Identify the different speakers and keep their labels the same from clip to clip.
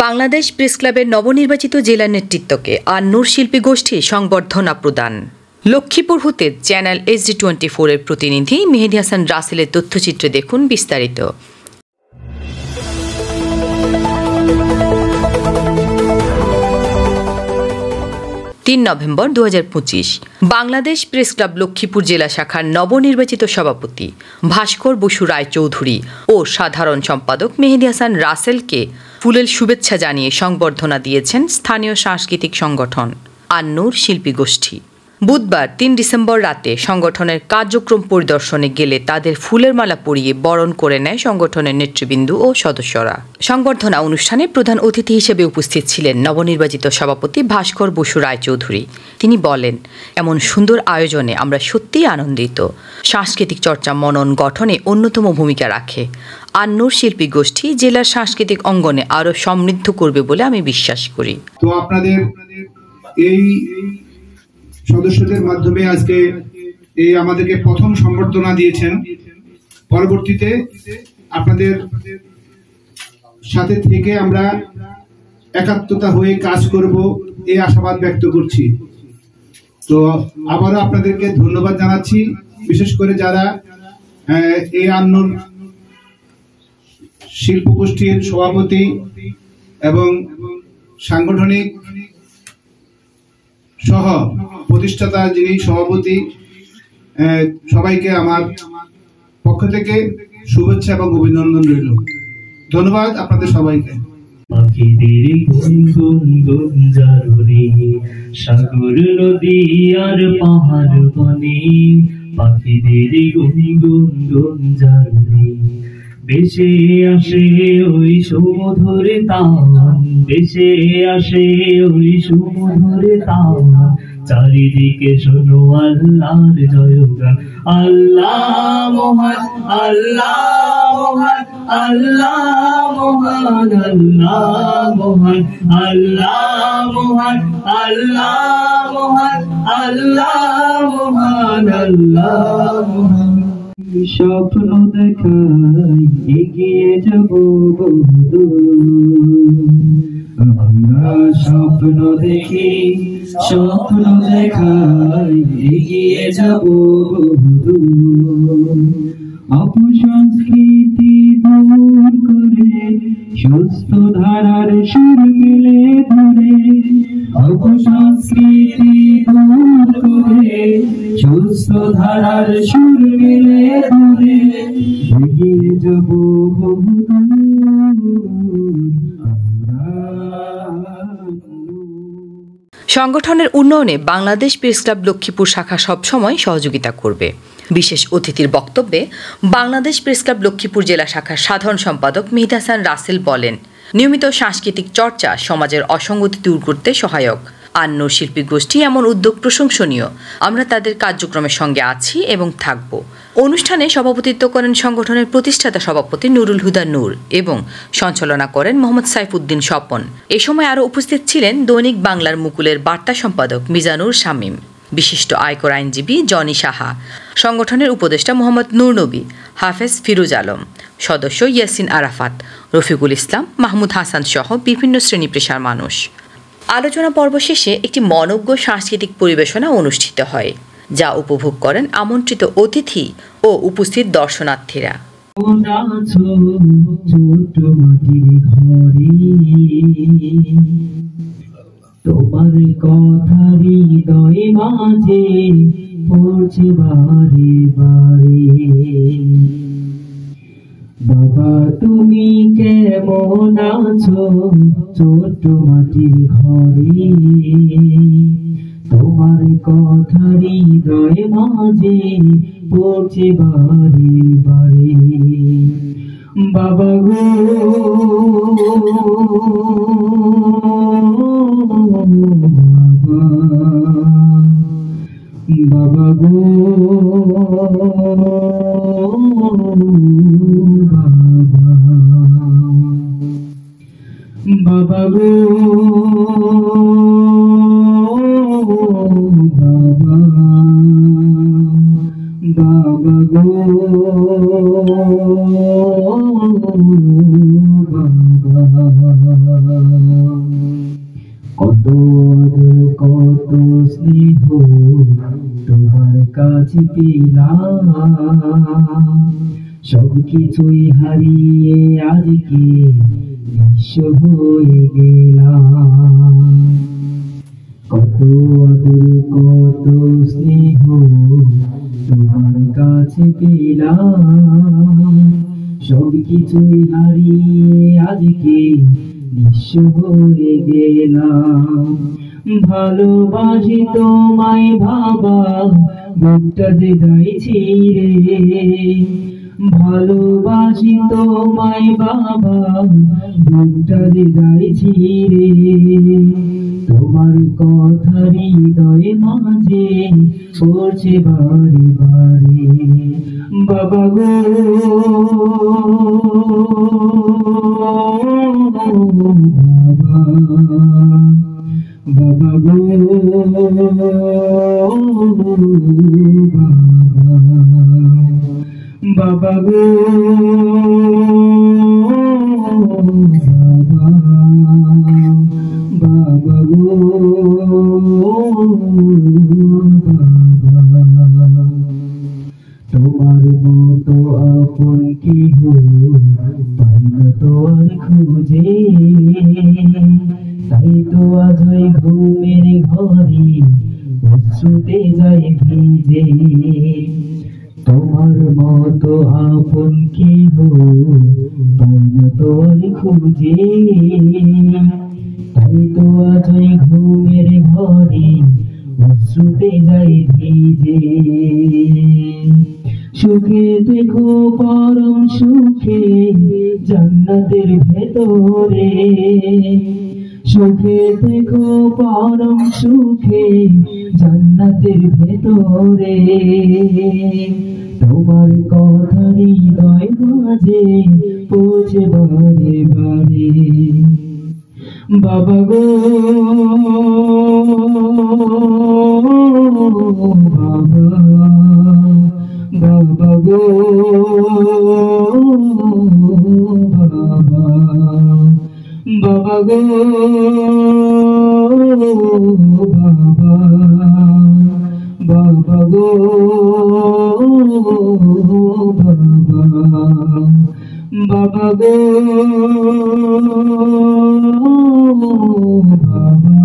Speaker 1: Bangladesh press ক্লাবের নবনির্বাচিত জেলা নেতৃত্বকে আন্নুর শিল্পী গোষ্ঠী সংবর্ধনা প্রদান। লক্ষ্মীপুর হতে চ্যানেল SD24 এর প্রতিনিধি মেহেদী হাসান রাসেলের তথ্যচিত্রে দেখুন বিস্তারিত। 3 November 2025 Bangladesh press club Lakshmipur জেলা শাখার নবনির্বাচিত সভাপতি ভাস্কর বসু রায়চৌধুরী ও সাধারণ সম্পাদক মেহেদী হাসান রাসেলকে ফুলেল শুভেচ্ছা জানিয়ে সংবর্ধনা দিয়েছেন স্থানীয় সাংস্কৃতিক সংগঠন আন্নুর শিল্পী গোষ্ঠী। বুধবার 3 ডিসেম্বর রাতে সংগঠনের কার্যক্রম পরিদর্শনে গেলে তাদের ফুলের মালা পরিয়ে বরণ করে নেয় সংগঠনের নেতৃবৃন্দ ও সদস্যরা। সংবর্ধনা অনুষ্ঠানে প্রধান অতিথি হিসেবে উপস্থিত ছিলেন নবনির্বাচিত সভাপতি ভাস্কর বসু রায়চৌধুরী। তিনি বলেন, এমন সুন্দর আয়োজনে আমরা সত্যিই আনন্দিত। সাংস্কৃতিক চর্চা মনন গঠনে অন্যতম ভূমিকা রাখে। আন্নুর শিল্পী গোষ্ঠী জেলার সাংস্কৃতিক অঙ্গনে আরও সমৃদ্ধ করবে বলে আমি বিশ্বাস করি।
Speaker 2: তো আপনাদের এই সদস্যদের মাধ্যমে আজকে এই আমাদেরকে প্রথম সংবর্ধনা দিয়েছেন। পরবর্তীতে আপনাদের সাথে থেকে আমরা একাত্মতা হয়ে কাজ করব এই আশাবাদ ব্যক্ত করছি। তো আবারও আপনাদেরকে ধন্যবাদ জানাচ্ছি, বিশেষ করে যারা এই আন্নুর শিল্প গোষ্ঠীর সভাপতি এবং সাংগঠনিক সহ প্রতিষ্ঠাতা যিনি সভাপতি, সবাইকে আমার পক্ষ থেকে শুভেচ্ছা এবং অভিনন্দন রইল। ধন্যবাদ আপনাদের সবাইকে।
Speaker 3: সাগর নদী আর পাহাড় বনে পাখিদের গুনগুন জারুনি বেশে আসে ওই সুমধুর তান, বেশে আসে ওই সুমধুর তান। চারিদিকে শোনো আল্লাহর জয়গান। আল্লাহ মহান, আল্লাহ মহান, আল্লাহ মহান, আল্লাহ মহান, আল্লাহ মহান, আল্লাহ মহান, আল্লাহ মহান, আল্লাহ মহান। স্বপ্ন দেখাই এগিয়ে যাব বন্ধু, আমরা স্বপ্ন দেখি, স্বপ্ন দেখাই এগিয়ে যাব বন্ধু। অপসংস্কৃতি দূর করে সুস্থ ধারার সুর মিলে ধরে, অপসংস্কৃতি দূর করে সুস্থ ধারার সুর মিলে ধরে এগিয়ে যাব বন্ধু।
Speaker 1: সংগঠনের উন্নয়নে বাংলাদেশ প্রেস ক্লাব লক্ষ্মীপুর শাখা সবসময় সহযোগিতা করবে। বিশেষ অতিথির বক্তব্যে বাংলাদেশ প্রেস ক্লাব লক্ষ্মীপুর জেলা শাখার সাধারণ সম্পাদক মেহেদী হাসান রাসেল বলেন, নিয়মিত সাংস্কৃতিক চর্চা সমাজের অসঙ্গতি দূর করতে সহায়ক। আন্নুর শিল্পী গোষ্ঠী এমন উদ্যোগ প্রশংসনীয়। আমরা তাদের কার্যক্রমের সঙ্গে আছি এবং থাকব। অনুষ্ঠানে সভাপতিত্ব করেন সংগঠনের প্রতিষ্ঠাতা সভাপতি নুরুল হুদা নূর এবং সঞ্চালনা করেন মোহাম্মদ সাইফুদ্দিন স্বপন। এ সময় আরও উপস্থিত ছিলেন দৈনিক বাংলার মুকুলের বার্তা সম্পাদক মিজানুর শামীম, বিশিষ্ট আয়কর আইনজীবী জনি সাহা, সংগঠনের উপদেষ্টা মোহাম্মদ নূর নবী, হাফেজ ফিরোজ আলম, সদস্য ইয়াসিন আরাফাত, রফিকুল ইসলাম, মাহমুদ হাসান সহ বিভিন্ন শ্রেণী পেশার মানুষ। আলোচনা পর্ব শেষে একটি মনোজ্ঞ সাংস্কৃতিক পরিবেশনা অনুষ্ঠিত হয়, যা উপভোগ করেন আমন্ত্রিত অতিথি ও উপস্থিত দর্শনার্থীরা।
Speaker 3: তোমার কথা হৃদয় মাঝে পড়ছে বারে বারে, বাবা তুমি কেমন আছো ছোট মাটির ঘরে। তোমার কথা হৃদয় মাঝে পড়ছে বারে বারে, বাবা গো বাবা গো বাবা গো বাবা গো বাবা। কাছে পেলাম সবকিছুই হারিয়ে আজকে নিঃস্ব হয়ে গেলাম। কত আদর কত স্নেহ তোমার কাছে পেলাম সবকিছুই হারিয়ে আজকে নিঃস্ব হয়ে গেলাম। ভালোবাসি তোমায় বাবা বুকটা যে গাইছি রে, ভালোবাসি তোমায় বাবা বুকটা যে গাইছি রে। তোমার কথা হৃদয়ে মাঝে পড়ছে বারে বারে বাবা গো বাবা গো বাবা গো বাবা গো তোমার মতো আপন কেহ পাই না তো আর খুঁজে, তাই তো আজ ওই ঘুমের ঘরে অশ্রুতে যায় ভিজে। তোমার মতো আপন কেহ পাই না তো আর খুঁজে, তাই তো আজ ওই ঘুমের ঘরে অশ্রুতে যায় ভিজে। সুখে দেখো পরম সুখে জান্নাতের ভেতরে, সুখে দেখো পরম সুখে জান্নাতের ভেতরে। তোমার কথা হৃদয় মাঝে পৌঁছে বারে বারে বাবা গো বাবা বাবা গো বাবা বাবা গো বাবা বাবা গো বাবা বাবা গো বাবা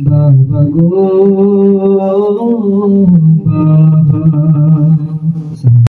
Speaker 3: বাবা গো।